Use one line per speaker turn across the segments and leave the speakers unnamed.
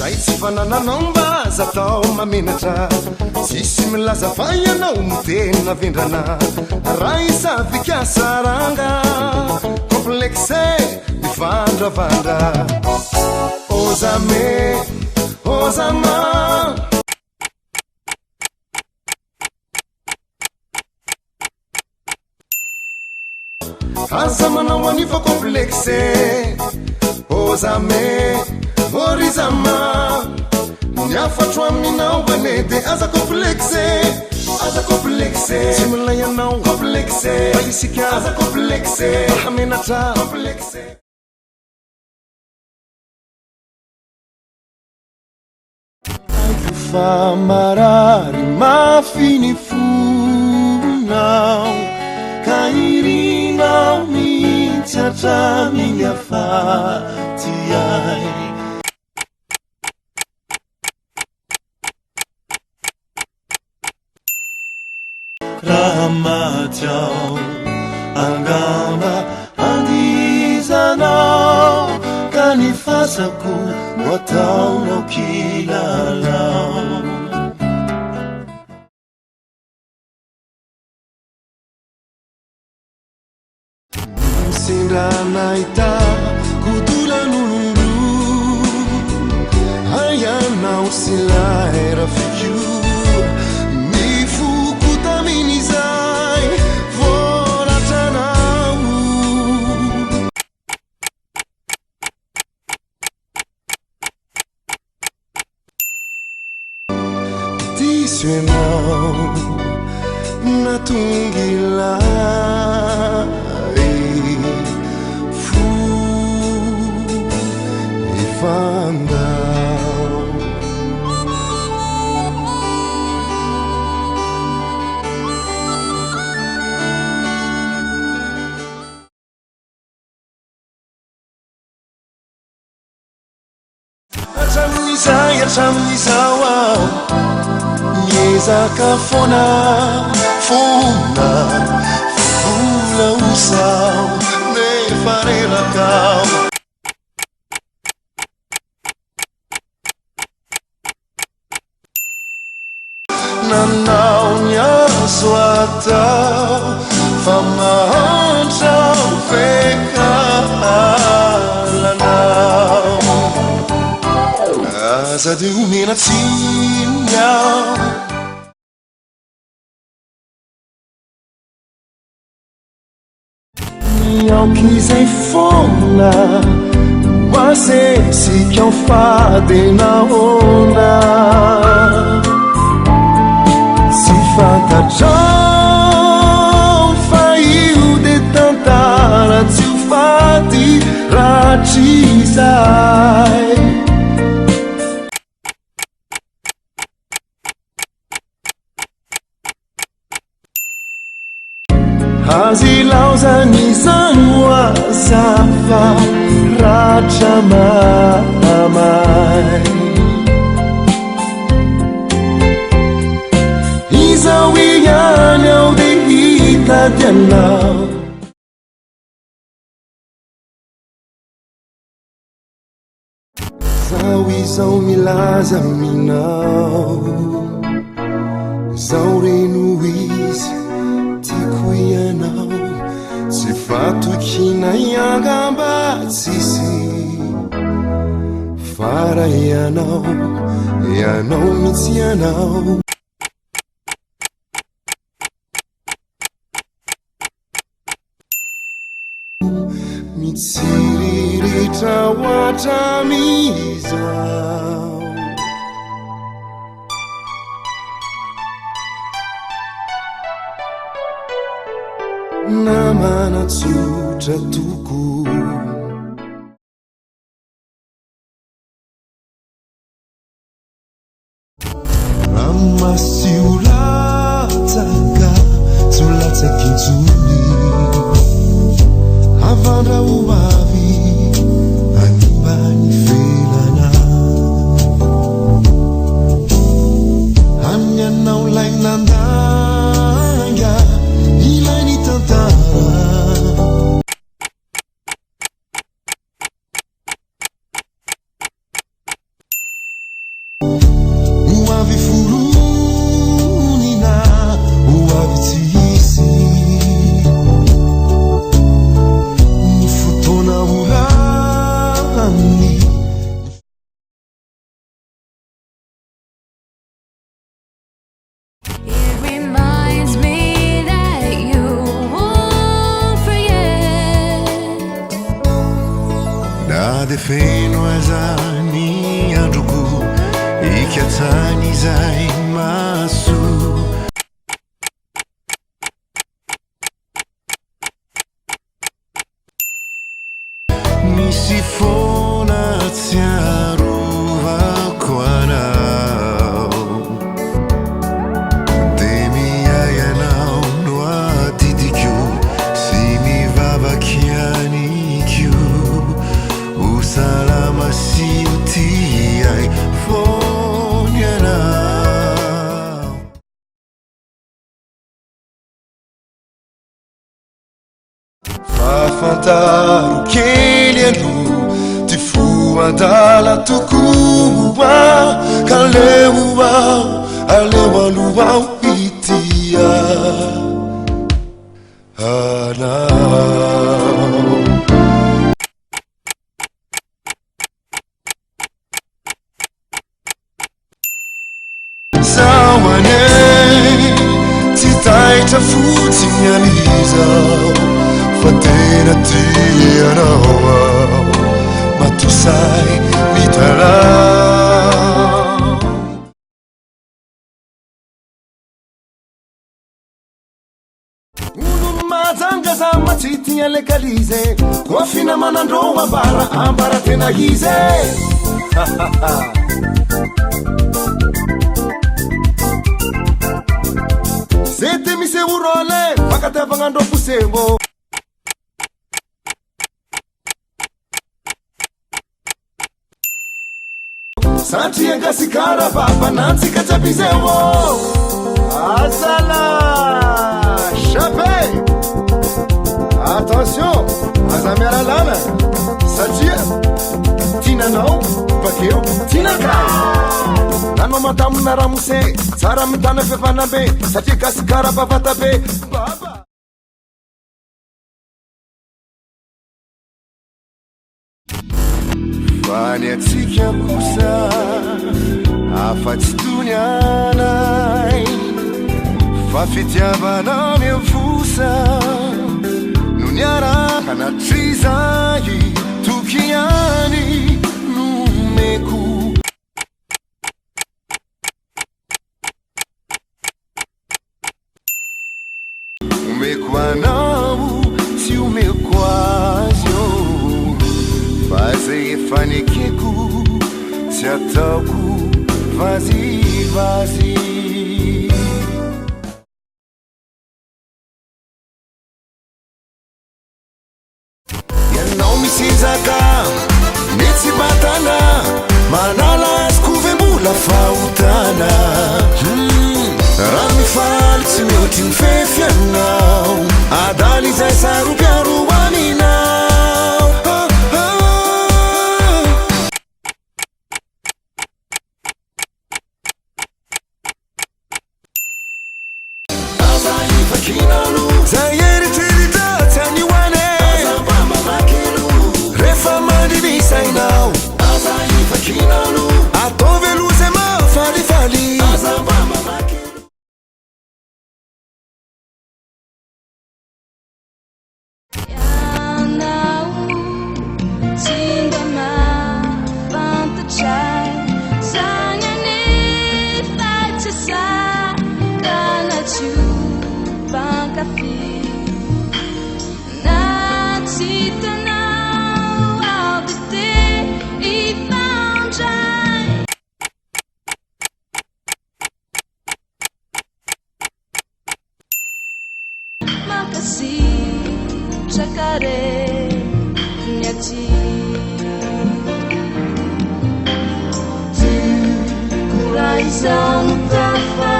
zay tsy fanananao mba aza tao mamenatra sisy milaza fa ianao miteny navendrana raha isafikasaranga complexe mivandravandra ozame ozama aza manao anifa complexe ozame orizama niafatro aminao banede aza complexe tsy milay anao complexe isika aza complexe hamenatra complexe fa marary mafiny fonao ka irinao mihitsy hatraminy afaty ay raha matyao angamba andizanao ka ny fasako no ataonao kilalao sendranahita kodolan'olombo hayanao silaera fikio mifoko tamin'izay volatranao diso ianao natongilay Hatramizao aho miezaka fona vola osao nefa rerakao nanao ny azo atao fa mahantra fekalanao aza de omena tsinyao miaok'izay foana oasesika ao fadenaona sy fantatrao fa io de tantara tsy ho faty ratrizay azy laozany zany oazafa ratra mamay izao ihany ao de hitady anao zao izao milaza aminao zao reno izy tiako ianao tsy fatokina iangamba tsisy fara ianao mitsy ianao mitsiriritra hoatramizao namana tsotra toko ramasiolatsaka solatsakinjony avandra oavy animbany felana anyanao lainandanga ilany tantara de feno azany androko ikatsany izay maso misy foana tsy arovako anao de miay anao no adidiko sy mivavaky aniko o salama sy o tiay fony anao fafantaro kely aloha ty foadala tokoa ka leo ao aleo aloha ao itia anao zao aney tsy taitra fotsiny alizao fa tena tianao ao matosay mitalao olo majanga za matsitia lekalize koa finamanandro ambara tena ize zete mise urole fakatevangandro kusembo satria ngasikara baba nantsika jabizewo azala chape attention aza miaralana satria tinanao bakeo tinakay nanao matamina ramose tsara mitana fefana be satria gasikara bavata be baba fany atsika kosa afa-tsy tony anay fa fitiavanao miavosa no niaraka natrizay tokiany nomeko omeko anao tsy omeko azy o fa zay efa nekeko tsy ataoko vazivazy ianao misizaka metsy batana manala azoko ve mbola fahotana raha mifaly tsy mihoatry ny fefy anao adaly izay saropiaro aminao zay eritreritra tsy anioane rehefa mandinisainao atao veloza mafalifaly
Chacaré, Nhati, coração no café.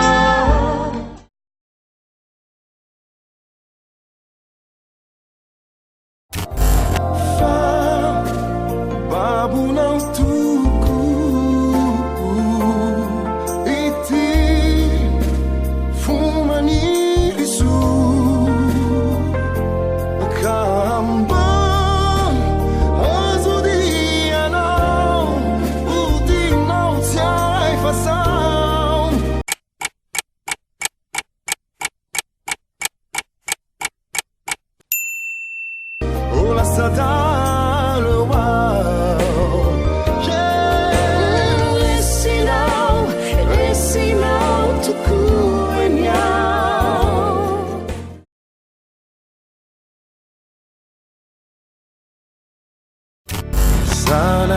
Babu não tuku iti fuma nirisu Kambon azudiano uti não sai fação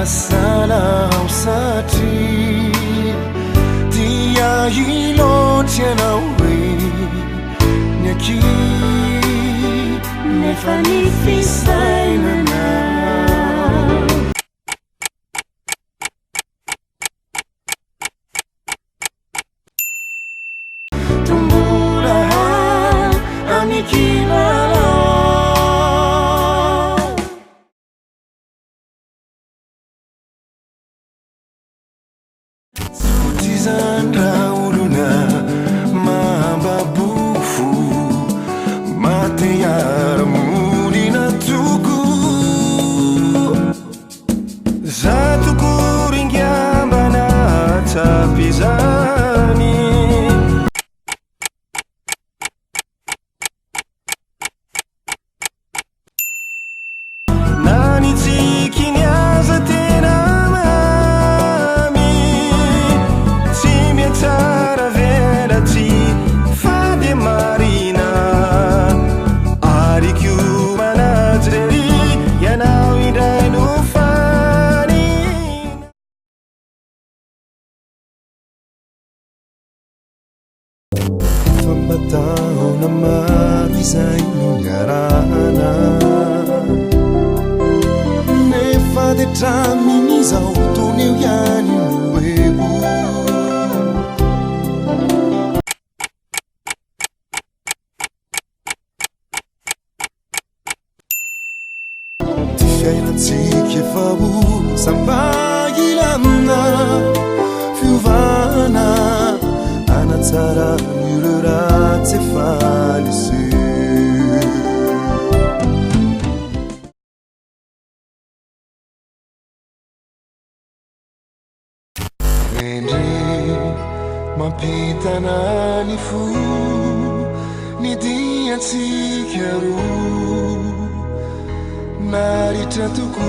sala usati dia hilo tena we nyaki nefani fisaina na tumbura amikila Zandra uruna mababufu mate yara murina tuku zatu kuringyamba na tapizani nani tsikinyaza tena Tara vera ti fade marina Ariku manajreri yanau idai no fani Fambatao na marisai ngarana Ne fade tramini za utoneu yani nuebu Tike fabu sambagilamna Fuvana Anatsara yurura tefalisu Vende mapitana nifu Nidia tikeru Narita tuku